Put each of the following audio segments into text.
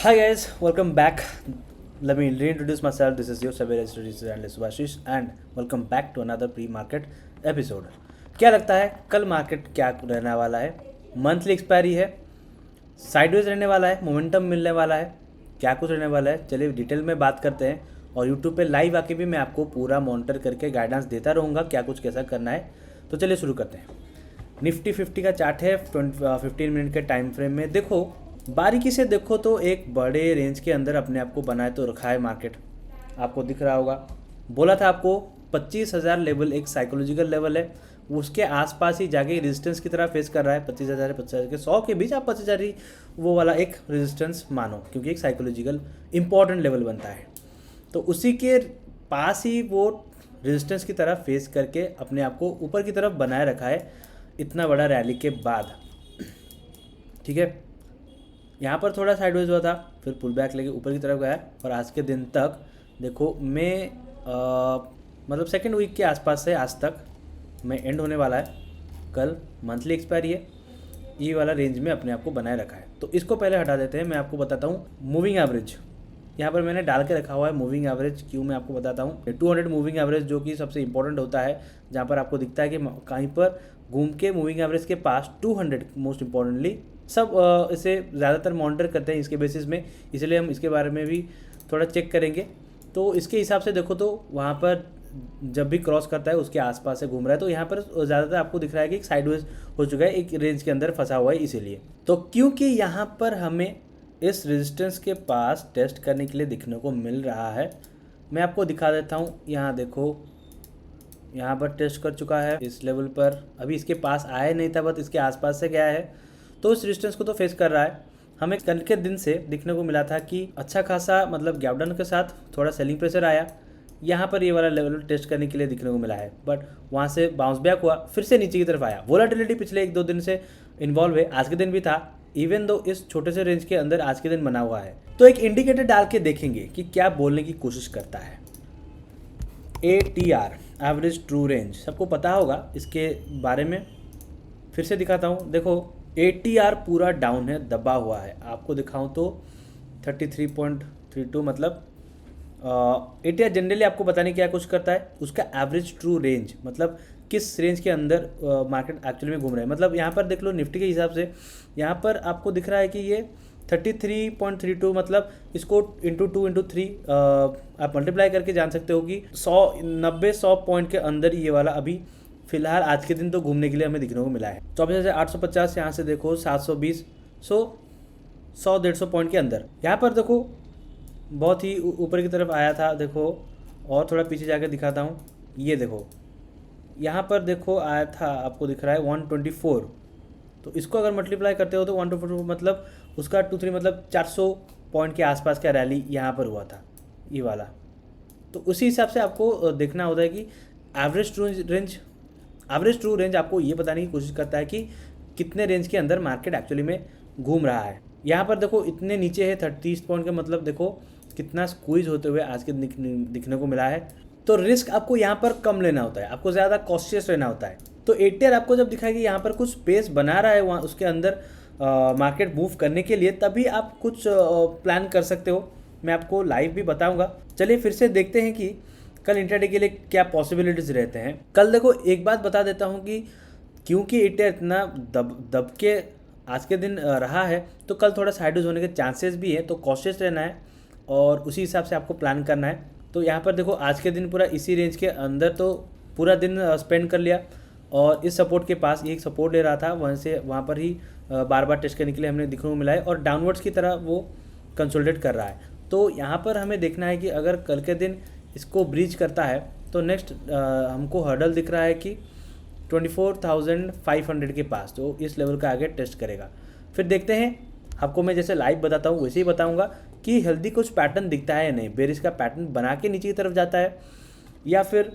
Hi guys, welcome back. Let me reintroduce myself. This is your Saber Studies and Subhashish and welcome back to another pre-market episode. क्या लगता है कल market क्या रहने वाला है? मंथली एक्सपायरी है, साइडवेज रहने वाला है, मोमेंटम मिलने वाला है, क्या कुछ रहने वाला है? चलिए डिटेल में बात करते हैं और यूट्यूब पे लाइव आके भी मैं आपको पूरा मॉनिटर करके गाइडेंस देता रहूँगा क्या कुछ कैसा करना है। तो चलिए शुरू करते हैं। निफ्टी 50 का चार्ट है 15 मिनट के टाइम फ्रेम में। देखो बारीकी से देखो तो एक बड़े रेंज के अंदर अपने आप को बनाए तो रखा है मार्केट, आपको दिख रहा होगा। बोला था आपको 25,000 लेवल एक साइकोलॉजिकल लेवल है, उसके आसपास ही जाके रेजिस्टेंस की तरह फेस कर रहा है। 25,000 25,000 के 100 के बीच आप 25,000 ही वो वाला एक रेजिस्टेंस मानो, क्योंकि एक साइकोलॉजिकल इंपॉर्टेंट लेवल बनता है। तो उसी के पास ही वो रेजिस्टेंस की तरह फेस करके अपने आप को ऊपर की तरफ बनाए रखा है इतना बड़ा रैली के बाद। ठीक है, यहाँ पर थोड़ा साइडवेज हुआ था, फिर पुल बैक लेके ऊपर की तरफ गया और आज के दिन तक देखो मैं मतलब सेकेंड वीक के आसपास से आज तक मैं एंड होने वाला है। कल मंथली एक्सपायरी है, ये वाला रेंज में अपने आप को बनाए रखा है। तो इसको पहले हटा देते हैं, मैं आपको बताता हूँ मूविंग एवरेज। यहाँ पर मैंने डाल के रखा हुआ है मूविंग एवरेज, क्यों मैं आपको बताता हूँ। 200 मूविंग एवरेज जो कि सबसे इंपॉर्टेंट होता है, जहाँ पर आपको दिखता है कि कहीं पर घूम के मूविंग एवरेज के पास 200 मोस्ट इंपॉर्टेंटली सब इसे ज़्यादातर मॉनिटर करते हैं इसके बेसिस में, इसलिए हम इसके बारे में भी थोड़ा चेक करेंगे। तो इसके हिसाब से देखो तो वहाँ पर जब भी क्रॉस करता है उसके आसपास से घूम रहा है, तो यहाँ पर ज़्यादातर आपको दिख रहा है कि एक साइडवेज हो चुका है, एक रेंज के अंदर फंसा हुआ है। इसीलिए तो क्योंकि यहाँ पर हमें इस रेजिस्टेंस के पास टेस्ट करने के लिए दिखने को मिल रहा है, मैं आपको दिखा देता हूँ। यहाँ देखो, यहाँ पर टेस्ट कर चुका है इस लेवल पर, अभी इसके पास आया नहीं था, बस इसके आसपास से गया है, तो इस रेजिस्टेंस को तो फेस कर रहा है। हमें कल के दिन से दिखने को मिला था कि अच्छा खासा मतलब गैप डाउन के साथ थोड़ा सेलिंग प्रेशर आया, यहाँ पर ये वाला लेवल टेस्ट करने के लिए दिखने को मिला है, बट वहाँ से बाउंस बैक हुआ, फिर से नीचे की तरफ आया। वोलेटिलिटी पिछले 1-2 दिन से इन्वॉल्व है, आज के दिन भी था, इवन दो इस छोटे से रेंज के अंदर आज के दिन बना हुआ है। तो एक इंडिकेटर डाल के देखेंगे कि क्या बोलने की कोशिश करता है। ATR एवरेज ट्रू रेंज सबको पता होगा, इसके बारे में फिर से दिखाता हूँ। देखो ATR पूरा डाउन है, दबा हुआ है। आपको दिखाऊं तो 33.32 मतलब ATR जनरली आपको बताने क्या कुछ करता है, उसका एवरेज ट्रू रेंज मतलब किस रेंज के अंदर मार्केट एक्चुअली में घूम रहा है। मतलब यहाँ पर देख लो निफ्टी के हिसाब से, यहाँ पर आपको दिख रहा है कि ये 33.32 मतलब इसको इंटू 2 इंटू 3 आप मल्टीप्लाई करके जान सकते हो कि 100 पॉइंट के अंदर ये वाला अभी फिलहाल आज के दिन तो घूमने के लिए हमें दिखने को मिला है। 24,850 यहाँ से देखो 720, 100-150 पॉइंट के अंदर। यहाँ पर देखो बहुत ही ऊपर की तरफ आया था, देखो और थोड़ा पीछे जाकर दिखाता हूँ। ये देखो यहाँ पर देखो आया था, आपको दिख रहा है 124, तो इसको अगर मल्टीप्लाई करते हो तो 124 मतलब उसका 23 मतलब 400 पॉइंट के आसपास का रैली यहाँ पर हुआ था ये वाला। तो उसी हिसाब से आपको देखना होता है कि एवरेज ट्रू रेंज आपको ये बताने की कोशिश करता है कि कितने रेंज के अंदर मार्केट एक्चुअली में घूम रहा है। यहाँ पर देखो इतने नीचे है 30 पॉइंट का, मतलब देखो कितना स्क्वीज होते हुए आज के दिखने को मिला है। तो रिस्क आपको यहाँ पर कम लेना होता है, आपको ज़्यादा कॉशियस रहना होता है। तो ATR आपको जब दिखाएगी यहाँ पर कुछ स्पेस बना रहा है वहाँ उसके अंदर मार्केट मूव करने के लिए, तभी आप कुछ प्लान कर सकते हो। मैं आपको लाइव भी बताऊँगा। चलिए फिर से देखते हैं कि कल इंट्राडे के लिए क्या पॉसिबिलिटीज़ रहते हैं। कल देखो एक बात बता देता हूँ कि क्योंकि ATR इतना दब के आज के दिन रहा है, तो कल थोड़ा साइडवेज होने के चांसेस भी है, तो कॉशियस रहना है और उसी हिसाब से आपको प्लान करना है। तो यहाँ पर देखो आज के दिन पूरा इसी रेंज के अंदर तो पूरा दिन स्पेंड कर लिया और इस सपोर्ट के पास एक सपोर्ट ले रहा था, वहाँ से वहाँ पर ही बार बार टेस्ट करने के लिए हमने दिखने को मिला है और डाउनवर्ड्स की तरह वो कंसोलिडेट कर रहा है। तो यहाँ पर हमें देखना है कि अगर कल के दिन इसको ब्रीच करता है तो नेक्स्ट हमको हर्डल दिख रहा है कि 24,500 के पास, तो इस लेवल का आगे टेस्ट करेगा। फिर देखते हैं, आपको मैं जैसे लाइव बताता हूँ वैसे ही बताऊँगा कि हेल्दी कुछ पैटर्न दिखता है या नहीं, बेरिश का पैटर्न बना के नीचे की तरफ जाता है या फिर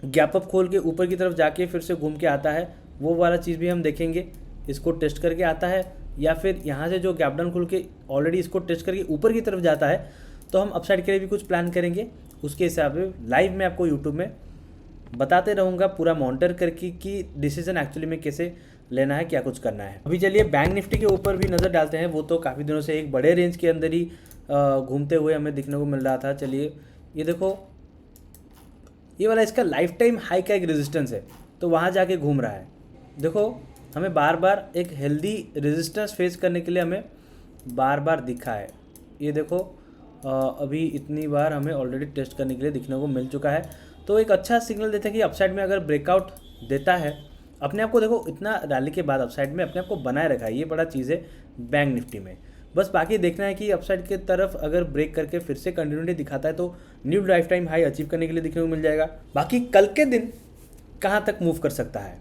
गैप अप खोल के ऊपर की तरफ जाके फिर से घूम के आता है, वो वाला चीज़ भी हम देखेंगे। इसको टेस्ट करके आता है या फिर यहाँ से जो गैप डाउन खोल के ऑलरेडी इसको टेस्ट करके ऊपर की तरफ जाता है, तो हम अपसाइड के लिए भी कुछ प्लान करेंगे। उसके हिसाब से लाइव में आपको यूट्यूब में बताते रहूँगा पूरा मॉनिटर करके कि डिसीजन एक्चुअली में कैसे लेना है, क्या कुछ करना है। अभी चलिए बैंक निफ्टी के ऊपर भी नज़र डालते हैं। वो तो काफ़ी दिनों से एक बड़े रेंज के अंदर ही घूमते हुए हमें दिखने को मिल रहा था। चलिए ये देखो, ये वाला इसका लाइफ टाइम हाई का एक रेजिस्टेंस है, तो वहाँ जाके घूम रहा है। देखो हमें बार बार एक हेल्दी रेजिस्टेंस फेस करने के लिए हमें बार बार दिखा है। ये देखो अभी इतनी बार हमें ऑलरेडी टेस्ट करने के लिए दिखने को मिल चुका है, तो एक अच्छा सिग्नल देता है कि अपसाइड में अगर ब्रेकआउट देता है अपने आप को, देखो इतना रैली के बाद अपसाइड में अपने आप को बनाए रखा है, ये बड़ा चीज़ है बैंक निफ्टी में। बस बाकी देखना है कि अपसाइड के तरफ अगर ब्रेक करके फिर से कंटिन्यूटी दिखाता है तो new life time high achieve करने के लिए दिखने को मिल जाएगा। बाकी कल के दिन कहाँ तक मूव कर सकता है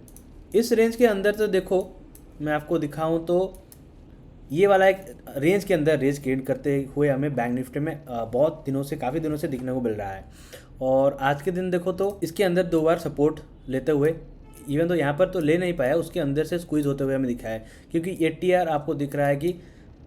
इस रेंज के अंदर, तो देखो मैं आपको दिखाऊं तो ये वाला एक रेंज के अंदर रेंज क्रिएट करते हुए हमें बैंक निफ्टी में बहुत दिनों से, काफ़ी दिनों से दिखने को मिल रहा है। और आज के दिन देखो तो इसके अंदर 2 बार सपोर्ट लेते हुए, इवन तो यहाँ पर तो ले नहीं पाया, उसके अंदर से स्क्वीज होते हुए हमें दिखा है, क्योंकि ATR आपको दिख रहा है कि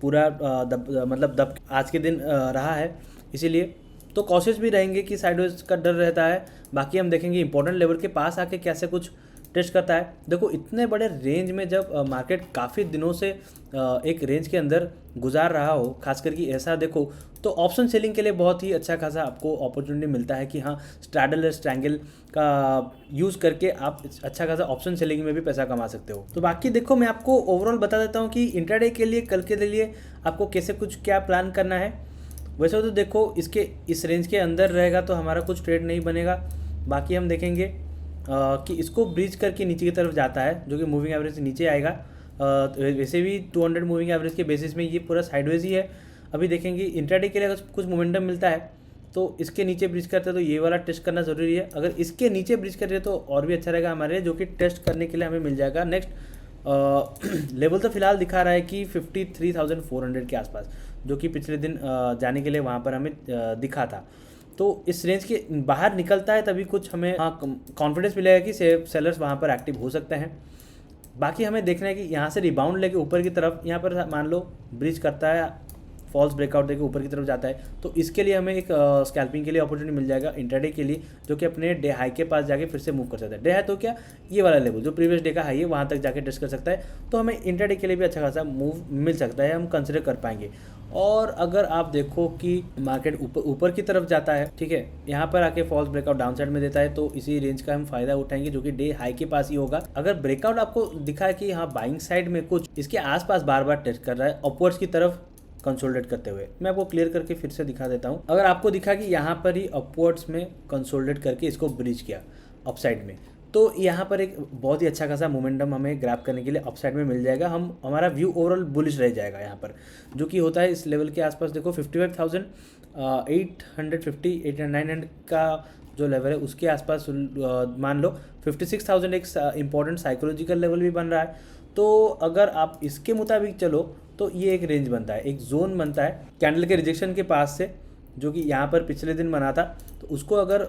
पूरा दब आज के दिन रहा है, इसीलिए तो कॉशियस भी रहेंगे कि साइडवेज का डर रहता है। बाकी हम देखेंगे इंपॉर्टेंट लेवल के पास आके कैसे कुछ टेस्ट करता है। देखो इतने बड़े रेंज में जब मार्केट काफ़ी दिनों से एक रेंज के अंदर गुजार रहा हो, खास करके ऐसा देखो तो ऑप्शन सेलिंग के लिए बहुत ही अच्छा खासा आपको अपॉर्चुनिटी मिलता है कि हाँ स्ट्रैडल या स्ट्रैंगल का यूज़ करके आप अच्छा खासा ऑप्शन सेलिंग में भी पैसा कमा सकते हो। तो बाकी देखो मैं आपको ओवरऑल बता देता हूँ कि इंट्राडे के लिए, कल के लिए आपको कैसे कुछ क्या प्लान करना है। वैसे तो देखो इसके इस रेंज के अंदर रहेगा तो हमारा कुछ ट्रेड नहीं बनेगा। बाकी हम देखेंगे कि इसको ब्रीच करके नीचे की तरफ जाता है, जो कि मूविंग एवरेज से नीचे आएगा। वैसे भी 200 मूविंग एवरेज के बेसिस में ये पूरा साइडवेज ही है। अभी देखेंगे इंट्राडे के लिए अगर कुछ मोमेंटम मिलता है तो इसके नीचे ब्रीच करते हैं, तो ये वाला टेस्ट करना ज़रूरी है। अगर इसके नीचे ब्रीच कर रहे तो और भी अच्छा रहेगा हमारे, जो कि टेस्ट करने के लिए हमें मिल जाएगा नेक्स्ट लेवल। तो फिलहाल दिखा रहा है कि 53,400 के आसपास, जो कि पिछले दिन जाने के लिए वहाँ पर हमें दिखा था। तो इस रेंज के बाहर निकलता है तभी कुछ हमें कॉन्फिडेंस मिलेगा कि सेलर्स वहाँ पर एक्टिव हो सकते हैं। बाकी हमें देखना है कि यहाँ से रिबाउंड लेके ऊपर की तरफ, यहाँ पर मान लो ब्रिज करता है, फॉल्स ब्रेकआउट देके ऊपर की तरफ जाता है, तो इसके लिए हमें एक स्कैल्पिंग के लिए अपॉर्चुनिटी मिल जाएगा इंट्राडे के लिए, जो कि अपने डे हाई के पास जाके फिर से मूव कर सकता है। डे हाई तो क्या, ये वाला लेवल जो प्रीवियस डे का हाई है वहाँ तक जाके टेस्ट कर सकता है, तो हमें इंट्राडे के लिए भी अच्छा खासा मूव मिल सकता है, हम कंसिडर कर पाएंगे। और अगर आप देखो कि मार्केट ऊपर की तरफ जाता है, ठीक है, यहाँ पर आके फॉल्स ब्रेकआउट डाउन साइड में देता है, तो इसी रेंज का हम फायदा उठाएंगे, जो कि डे हाई के पास ही होगा। अगर ब्रेकआउट आपको दिखा है कि हाँ बाइंग साइड में कुछ इसके आसपास बार बार टेस्ट कर रहा है अपवर्ड्स की तरफ कंसोलिडेट करते हुए, मैं आपको क्लियर करके फिर से दिखा देता हूँ। अगर आपको दिखा कि यहाँ पर ही अपवर्ड्स में कंसोलिडेट करके इसको ब्रीच किया अपसाइड में, तो यहाँ पर एक बहुत ही अच्छा खासा मोमेंटम हमें ग्रैब करने के लिए अपसाइड में मिल जाएगा। हमारा व्यू ओवरऑल बुलिश रह जाएगा यहाँ पर, जो कि होता है इस लेवल के आसपास। देखो 55,850 800-900 का जो लेवल है उसके आसपास मान लो 56,000 एक इंपॉर्टेंट साइकोलॉजिकल लेवल भी बन रहा है। तो अगर आप इसके मुताबिक चलो तो ये एक रेंज बनता है, एक जोन बनता है कैंडल के रिजेक्शन के पास से, जो कि यहाँ पर पिछले दिन बना था। तो उसको अगर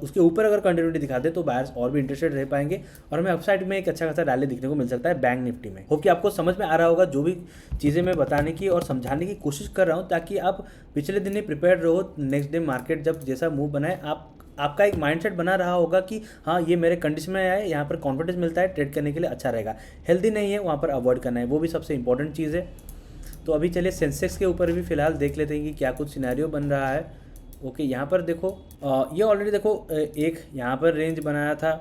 उसके ऊपर अगर कंटिन्यूटी दिखा दे तो बायर्स और भी इंटरेस्टेड रह पाएंगे और हमें अपसाइड में एक अच्छा खासा रैली दिखने को मिल सकता है बैंक निफ्टी में। होप कि आपको समझ में आ रहा होगा जो भी चीज़ें मैं बताने की और समझाने की कोशिश कर रहा हूँ, ताकि आप पिछले दिन ही प्रिपेयर रहो। नेक्स्ट डे मार्केट जब जैसा मूव बनाए आपका एक माइंडसेट बना रहा होगा कि हाँ ये मेरे कंडीशन में आया है, यहाँ पर कॉन्फिडेंस मिलता है, ट्रेड करने के लिए अच्छा रहेगा। हेल्दी नहीं है वहाँ पर अवॉइड करना है, वो भी सबसे इंपॉर्टेंट चीज़ है। तो अभी चलिए सेंसेक्स के ऊपर भी फिलहाल देख लेते हैं कि क्या कुछ सिनेरियो बन रहा है। ओके, यहाँ पर देखो ये ऑलरेडी देखो एक यहाँ पर रेंज बनाया था,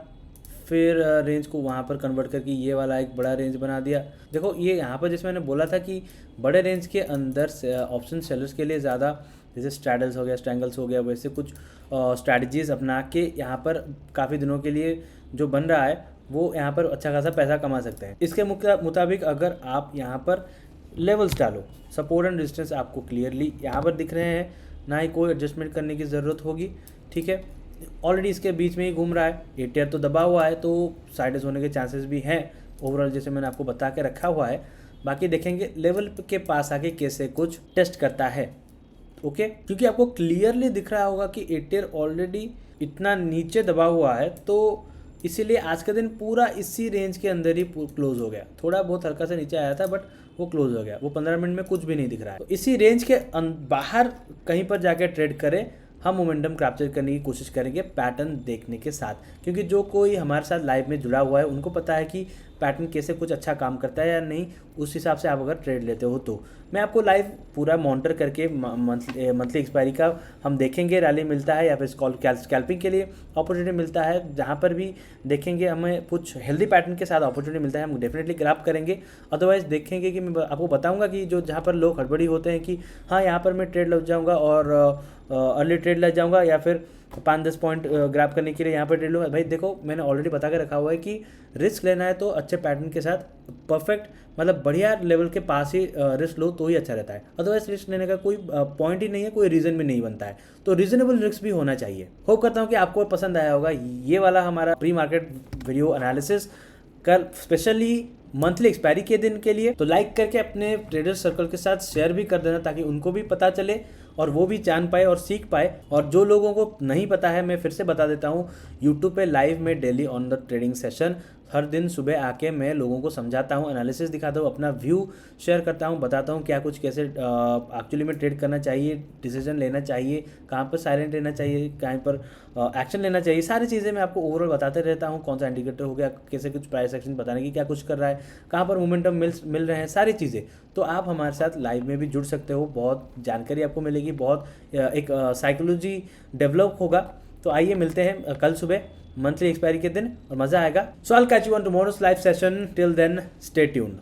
फिर रेंज को वहाँ पर कन्वर्ट करके ये वाला एक बड़ा रेंज बना दिया। देखो ये यहाँ पर जैसे मैंने बोला था कि बड़े रेंज के अंदर ऑप्शन सेलर्स के लिए ज़्यादा जैसे स्ट्रैडल्स हो गया, स्ट्रैंगल्स हो गया, वैसे कुछ स्ट्रैटेजीज़ अपना के यहाँ पर काफ़ी दिनों के लिए जो बन रहा है वो यहाँ पर अच्छा खासा पैसा कमा सकते हैं। इसके मुताबिक अगर आप यहाँ पर लेवल्स डालो, सपोर्ट एंड रेजिस्टेंस आपको क्लियरली यहाँ पर दिख रहे हैं, ना ही कोई एडजस्टमेंट करने की ज़रूरत होगी। ठीक है, ऑलरेडी इसके बीच में ही घूम रहा है, एटीआर तो दबा हुआ है, तो साइडेज होने के चांसेस भी हैं ओवरऑल, जैसे मैंने आपको बता के रखा हुआ है। बाकी देखेंगे लेवल के पास आके कैसे कुछ टेस्ट करता है। ओके, क्योंकि आपको क्लियरली दिख रहा होगा कि एटीआर ऑलरेडी इतना नीचे दबा हुआ है, तो इसीलिए आज का दिन पूरा इसी रेंज के अंदर ही क्लोज हो गया। थोड़ा बहुत हल्का सा नीचे आया था बट वो क्लोज हो गया, वो 15 मिनट में कुछ भी नहीं दिख रहा है। तो इसी रेंज के बाहर कहीं पर जाके ट्रेड करें, हम मोमेंटम कैप्चर करने की कोशिश करेंगे पैटर्न देखने के साथ, क्योंकि जो कोई हमारे साथ लाइव में जुड़ा हुआ है उनको पता है कि पैटर्न कैसे कुछ अच्छा काम करता है या नहीं, उस हिसाब से आप अगर ट्रेड लेते हो तो मैं आपको लाइव पूरा मॉनिटर करके मंथली एक्सपायरी का हम देखेंगे, रैली मिलता है या फिर स्कैल्पिंग के लिए अपॉर्चुनिटी मिलता है, जहाँ पर भी देखेंगे हमें कुछ हेल्दी पैटर्न के साथ अपॉर्चुनिटी मिलता है, हम डेफिनेटली ग्रैब करेंगे। अदरवाइज देखेंगे कि मैं आपको बताऊंगा कि जो जहाँ पर लोग हड़बड़ी होते हैं कि हाँ यहाँ पर मैं ट्रेड लग जाऊँगा और अर्ली ट्रेड लग जाऊँगा या फिर 5-10 पॉइंट ग्रैब करने के लिए यहाँ पर ट्रेड लूँगा। भाई देखो, मैंने ऑलरेडी बता के रखा हुआ है कि रिस्क लेना है तो अच्छे पैटर्न के साथ परफेक्ट मतलब बढ़िया लेवल के पास ही रिस्क लो तो ही अच्छा रहता है। अदरवाइज रिस्क लेने का कोई पॉइंट ही नहीं है, कोई रीज़न भी नहीं बनता है। तो रीजनेबल रिस्क भी होना चाहिए। होप करता हूँ कि आपको पसंद आया होगा ये वाला हमारा प्री मार्केट वीडियो एनालिसिस, कल स्पेशली मंथली एक्सपायरी के दिन के लिए। तो लाइक करके अपने ट्रेडर सर्कल के साथ शेयर भी कर देना ताकि उनको भी पता चले और वो भी जान पाए और सीख पाए। और जो लोगों को नहीं पता है, मैं फिर से बता देता हूँ, यूट्यूब पे लाइव में daily on the trading session हर दिन सुबह आके मैं लोगों को समझाता हूँ, एनालिसिस दिखाता हूँ, अपना व्यू शेयर करता हूँ, बताता हूँ क्या कुछ कैसे एक्चुअली में ट्रेड करना चाहिए, डिसीजन लेना चाहिए, कहाँ पर साइलेंट रहना चाहिए, कहाँ पर एक्शन लेना चाहिए। सारी चीज़ें मैं आपको ओवरऑल बताते रहता हूँ। कौन सा इंडिकेटर हो गया, कैसे कुछ प्राइस एक्शन बताने की क्या कुछ कर रहा है, कहाँ पर मोमेंटम मिल रहे हैं, सारी चीज़ें। तो आप हमारे साथ लाइव में भी जुड़ सकते हो, बहुत जानकारी आपको मिलेगी, बहुत एक साइकोलॉजी डेवलप होगा। तो आइए मिलते हैं कल सुबह मंथली एक्सपायरी के दिन और मज़ा आएगा। So I will catch you on tomorrow's live session. Till then stay tuned.